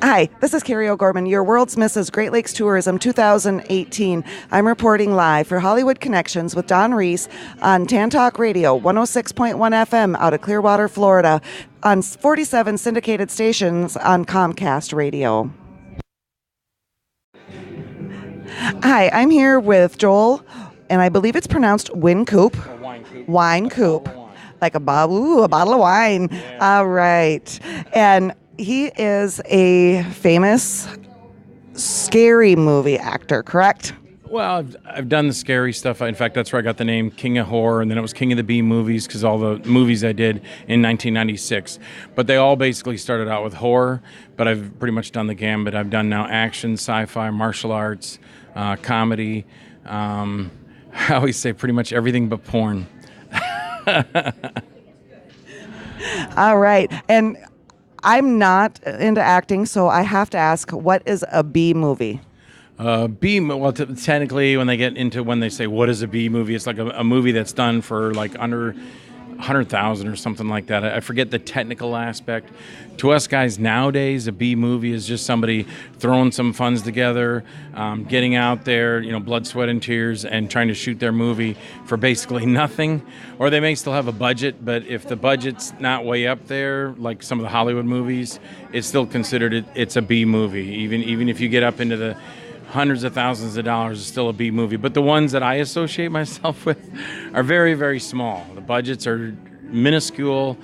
Hi, this is Carrie O'Gorman, your World's Mrs. Great Lakes Tourism 2018. I'm reporting live for Hollywood Connections with Don Reese on Tan Talk Radio, 106.1 FM out of Clearwater, Florida, on 47 syndicated stations on Comcast Radio. Hi, I'm here with Joel, and I believe it's pronounced Wynkoop. Wynkoop. Like a bottle of wine. Yeah. All right. And he is a famous scary movie actor, correct? Well, I've done the scary stuff. In fact, that's where I got the name King of Horror, and then it was King of the B movies because all the movies I did in 1996. But they all basically started out with horror, but I've pretty much done the gambit. I've done now action, sci-fi, martial arts, comedy. I always say pretty much everything but porn. All right. And I'm not into acting, so I have to ask, what is a B movie? Technically, when they say what is a B movie, it's like a movie that's done for like under 100,000 or something like that. I forget the technical aspect. To us guys nowadays, a B movie is just somebody throwing some funds together, getting out there, blood, sweat, and tears, and trying to shoot their movie for basically nothing. Or they may still have a budget, but if the budget's not way up there, like some of the Hollywood movies, it's still considered it's a B movie. Even if you get up into the hundreds of thousands of dollars, is still a B movie. But the ones that I associate myself with are very, very small. The budgets are minuscule.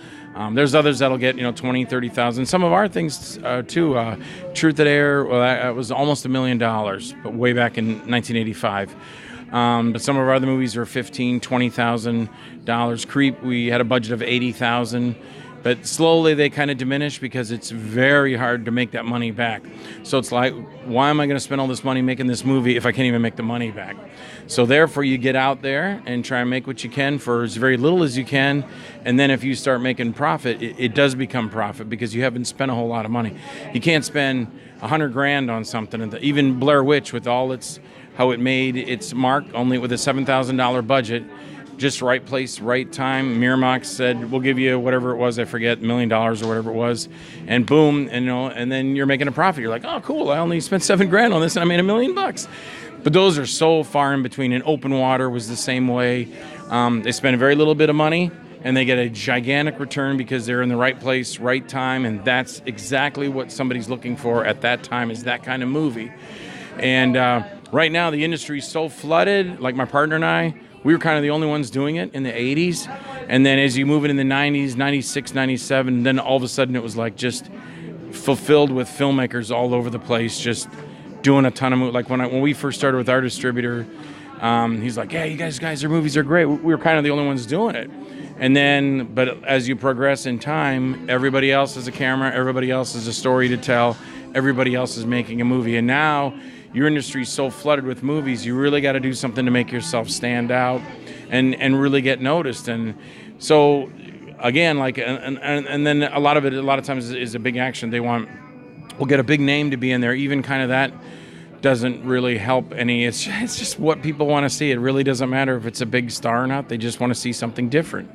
There's others that'll get 20, 30,000. Some of our things too. Truth or Dare, well, that was almost $1 million, but way back in 1985. But some of our other movies are $15,000, $20,000. Creep, we had a budget of $80,000. But slowly they kind of diminish because it's very hard to make that money back. So it's like, why am I going to spend all this money making this movie if I can't even make the money back? So therefore you get out there and try and make what you can for as very little as you can. And then if you start making profit, it does become profit because you haven't spent a whole lot of money. You can't spend $100,000 on something. And even Blair Witch, with all how it made its mark, only with a $7,000 budget, just right place, right time. Miramax said, we'll give you whatever it was, I forget, $1 million or whatever it was. And boom, and then you're making a profit. You're like, oh, cool, I only spent $7,000 on this and I made $1 million. But those are so far in between. And Open Water was the same way. They spend a very little bit of money and they get a gigantic return because they're in the right place, right time. And that's exactly what somebody's looking for at that time, is that kind of movie. And right now the industry is so flooded, like my partner and I, we were kind of the only ones doing it in the 80s. And then as you move it in the 90s, 96, 97, then all of a sudden it was like just fulfilled with filmmakers all over the place, just doing a ton of movies. Like when we first started with our distributor, he's like, yeah, you guys, your movies are great. We were kind of the only ones doing it. And then, but as you progress in time, everybody else has a camera, everybody else has a story to tell, everybody else is making a movie. And now your industry is so flooded with movies, you really got to do something to make yourself stand out and really get noticed. And so again, like, and then a lot of times is a big action. We'll get a big name to be in there. Even kind of that doesn't really help any. It's just what people want to see. It really doesn't matter if it's a big star or not. They just want to see something different.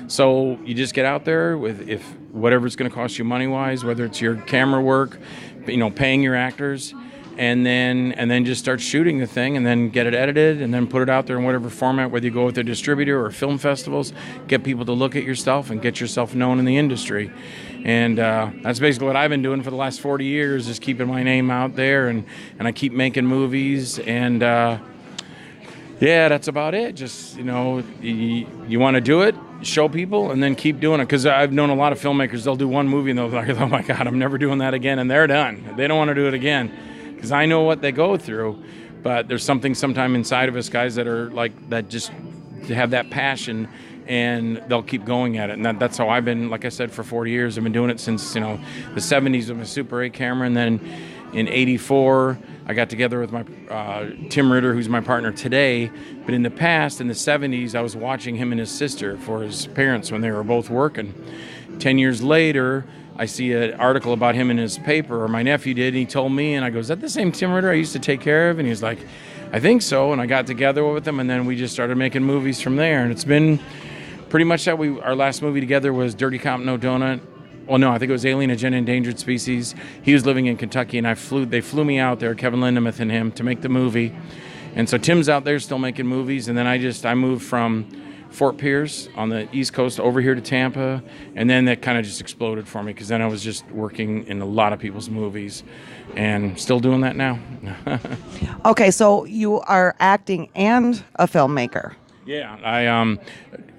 So you just get out there with whatever it's going to cost you money-wise, whether it's your camera work, paying your actors, and then just start shooting the thing and then get it edited and then put it out there in whatever format, whether you go with a distributor or film festivals, get people to look at your stuff and get yourself known in the industry. And that's basically what I've been doing for the last 40 years, is keeping my name out there, and I keep making movies. And yeah, that's about it. Just, you want to do it, show people, and then keep doing it. Because I've known a lot of filmmakers, they'll do one movie and they'll be like, oh my God, I'm never doing that again. And they're done. They don't want to do it again. Because I know what they go through, but there's something sometime inside of us guys that are like that, just have that passion, and they'll keep going at it. And that's how I've been, like I said, for 40 years. I've been doing it since the 70s with my Super 8 camera, and then in '84 I got together with my Tim Ritter, who's my partner today. But in the past, in the '70s, I was watching him and his sister for his parents when they were both working. 10 years later, I see an article about him in his paper, or my nephew did, and he told me, and I go, is that the same Tim Ritter I used to take care of? And he's like, I think so. And I got together with him, and then we just started making movies from there. And it's been pretty much that. Our last movie together was Dirty Cop No Donut. well, no, I think it was Alien Agenda Endangered Species. He was living in Kentucky, and they flew me out there, Kevin Lindemuth and him, to make the movie. And so Tim's out there still making movies, and then I moved from Fort Pierce on the East Coast over here to Tampa, and then that kind of just exploded for me, because then I was just working in a lot of people's movies, and still doing that now. Okay, so you are acting and a filmmaker. Yeah,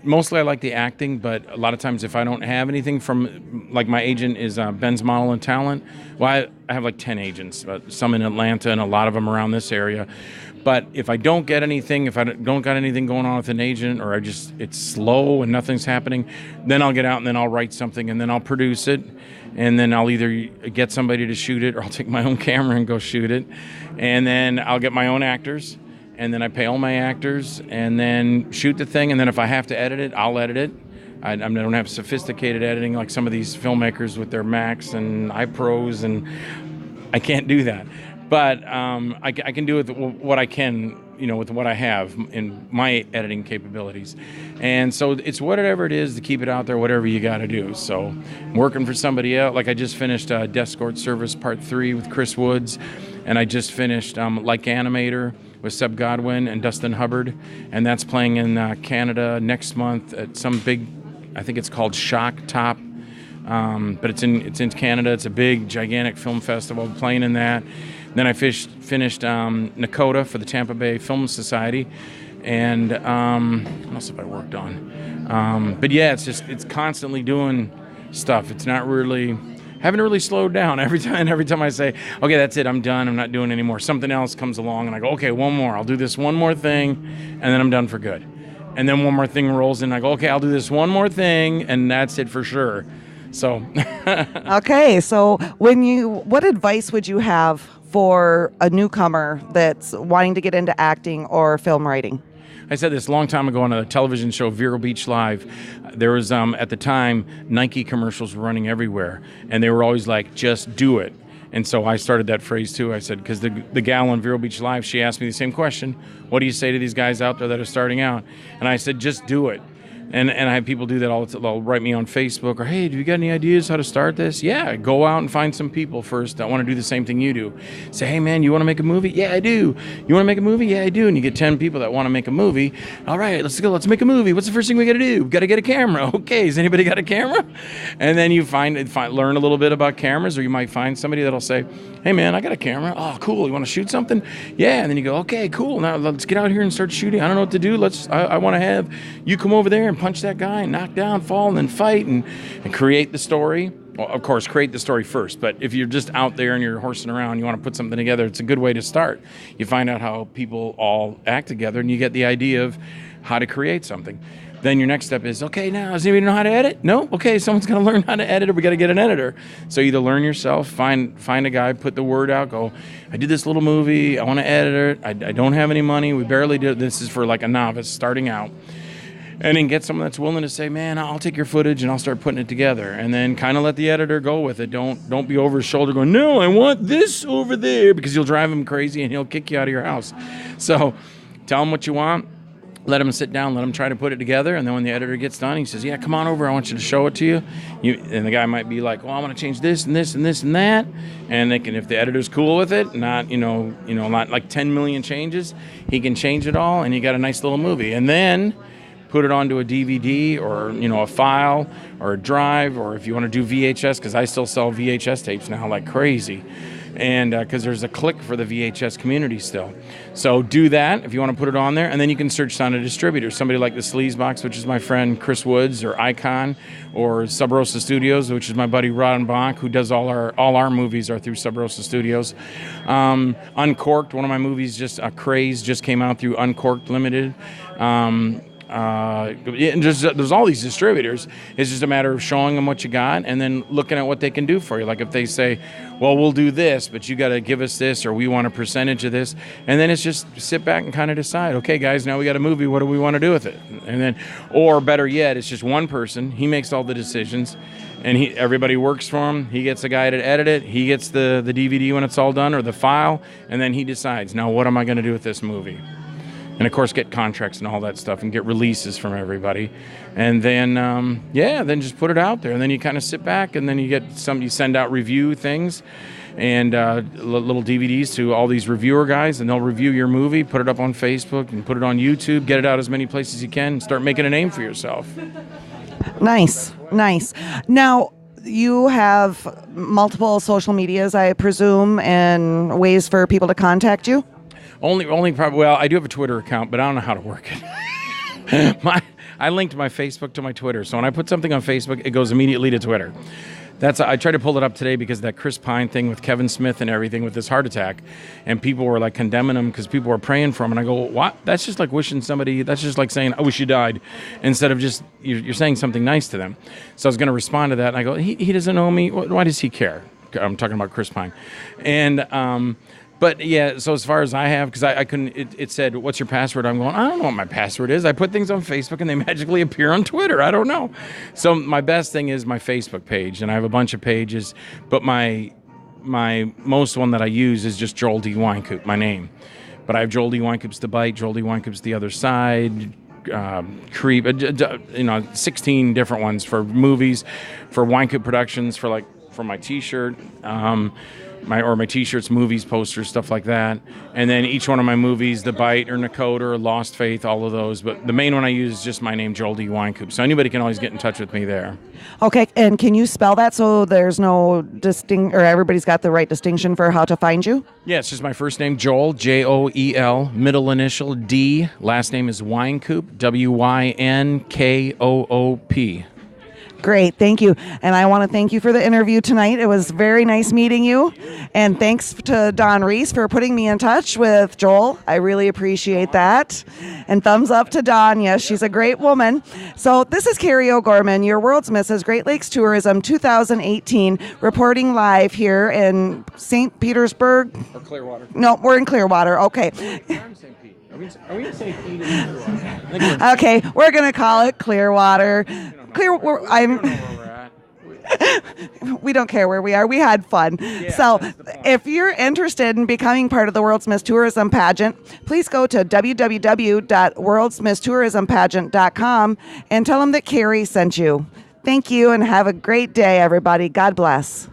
mostly I like the acting, but a lot of times if I don't have anything from, like my agent is Ben's Model and Talent. Well, I have like 10 agents, some in Atlanta and a lot of them around this area. But if I don't get anything, if I don't got anything going on with an agent, or it's slow and nothing's happening, then I'll get out and then I'll write something and then I'll produce it. And then I'll either get somebody to shoot it, or I'll take my own camera and go shoot it. And then I'll get my own actors. And then I pay all my actors and then shoot the thing. And then if I have to edit it, I'll edit it. I don't have sophisticated editing like some of these filmmakers with their Macs and iPros, and I can't do that. But I can do with what I can, with what I have in my editing capabilities. And so it's whatever it is to keep it out there, whatever you got to do. So I'm working for somebody else. Like I just finished Desk Service Part 3 with Chris Woods, and I just finished Like Animator with Seb Godwin and Dustin Hubbard, and that's playing in Canada next month at some big, I think it's called Shock Top, but it's in Canada. It's a big, gigantic film festival, playing in that. Then I finished Nakota for the Tampa Bay Film Society, and what else have I worked on? But yeah, it's constantly doing stuff. It's not really. Haven't really slowed down. Every time I say, okay, that's it, I'm done, I'm not doing anymore, something else comes along and I go, okay, one more, I'll do this one more thing, and then I'm done for good. And then one more thing rolls in, and I go, okay, I'll do this one more thing, and that's it for sure. So Okay, so what advice would you have for a newcomer that's wanting to get into acting or film writing? I said this a long time ago on a television show, Vero Beach Live. There was, at the time, Nike commercials were running everywhere, and they were always like, just do it. And so I started that phrase too. I said, because the gal on Vero Beach Live, she asked me the same question. What do you say to these guys out there that are starting out? And I said, just do it. And I have people do that all the time. They'll write me on Facebook, or, hey, do you got any ideas how to start this? Yeah, go out and find some people first that want to do the same thing you do. Say, hey, man, you want to make a movie? Yeah, I do. You want to make a movie? Yeah, I do. And you get 10 people that want to make a movie. All right, let's go. Let's make a movie. What's the first thing we got to do? Got to get a camera. Okay, has anybody got a camera? And then you learn a little bit about cameras, or you might find somebody that'll say, hey, man, I got a camera. Oh, cool. You want to shoot something? Yeah. And then you go, okay, cool. Now let's get out here and start shooting. I don't know what to do. I want to have you come over there and punch that guy and knock down, fall, and then fight and create the story. Well, of course, create the story first. But if you're just out there and you're horsing around, you want to put something together, it's a good way to start. You find out how people all act together, and you get the idea of how to create something. Then your next step is, okay, now, does anybody know how to edit? No? Okay, someone's got to learn how to edit, or we got to get an editor. So either learn yourself, find a guy, put the word out, go, I did this little movie, I want to edit it, I don't have any money, we barely did, this is for like a novice starting out. And then get someone that's willing to say, man, I'll take your footage and I'll start putting it together. And then kind of let the editor go with it. Don't be over his shoulder going, no, I want this over there, because you'll drive him crazy and he'll kick you out of your house. So tell him what you want. Let him sit down, let him try to put it together, and then when the editor gets done, he says, yeah, come on over, I want you to show it to you. And the guy might be like, well, I want to change this and this and this and that. And they can, if the editor's cool with it, not like 10 million changes, he can change it all, and you got a nice little movie. And then put it onto a DVD or, a file or a drive, or if you want to do VHS, because I still sell VHS tapes now like crazy. And because there's a click for the VHS community still. So do that if you want to put it on there, and then you can search on a distributor. Somebody like the Sleazebox, which is my friend Chris Woods, or Icon, or Sub Rosa Studios, which is my buddy Rod Bonk, who does all our movies are through Sub Rosa Studios. Uncorked, one of my movies, Craze, just came out through Uncorked Limited. There's all these distributors. It's just a matter of showing them what you got and then looking at what they can do for you. Like if they say, well, we'll do this, but you got to give us this, or we want a percentage of this. And then it's just sit back and kind of decide, okay, guys, now we got a movie. What do we want to do with it? And then, or better yet, it's just one person. He makes all the decisions, and everybody works for him. He gets a guy to edit it. He gets the DVD when it's all done, or the file, and then he decides, now what am I going to do with this movie? and of course get contracts and all that stuff and get releases from everybody, and then then just put it out there, and then you kind of sit back, and then you send out review things and little DVDs to all these reviewer guys, and they'll review your movie, put it up on Facebook and put it on YouTube, get it out as many places as you can, and start making a name for yourself. Nice. Now, you have multiple social medias, I presume, and ways for people to contact you? Only probably. Well, I do have a Twitter account, but I don't know how to work it. I linked my Facebook to my Twitter, so when I put something on Facebook, it goes immediately to Twitter. I tried to pull it up today because of that Chris Pine thing with Kevin Smith and everything with this heart attack, and people were like condemning him because people were praying for him, and I go, what? That's just like wishing somebody. That's just like saying, I wish you died, instead of just you're saying something nice to them. So I was going to respond to that, and I go, he doesn't know me. Why does he care? I'm talking about Chris Pine, and. But yeah, so as far as I have, because I couldn't, it said, what's your password? I'm going, I don't know what my password is. I put things on Facebook and they magically appear on Twitter. I don't know. So my best thing is my Facebook page, and I have a bunch of pages, but my most one that I use is just Joel D. Wynkoop, my name. But I have Joel D. Wynkoop's The Bite, Joel D. Wynkoop's The Other Side, Creep, 16 different ones for movies, for Wynkoop Productions, for my T-shirt, my T-shirts, movies, posters, stuff like that. And then each one of my movies, The Bite or Nakota or Lost Faith, all of those. But the main one I use is just my name, Joel D. Wynkoop. So anybody can always get in touch with me there. Okay, and can you spell that so there's no or everybody's got the right distinction for how to find you? Yeah, it's just my first name, Joel, Joel, middle initial D. Last name is Wynkoop, Wynkoop. Great, thank you. And I want to thank you for the interview tonight. It was very nice meeting you. And thanks to Don Reese for putting me in touch with Joel. I really appreciate that. And thumbs up to Dawn. Yes, she's a great woman. So this is Carrie O'Gorman, your World's Mrs. Great Lakes Tourism 2018, reporting live here in St. Petersburg. Or Clearwater. No, we're in Clearwater. Okay. Are we in St. Petersburg? Okay, we're going to call it Clearwater. We don't care where we are. We had fun. Yeah, so if you're interested in becoming part of the World's Miss Tourism Pageant, please go to www.worldsmisstourismpageant.com and tell them that Carrie sent you. Thank you and have a great day, everybody. God bless.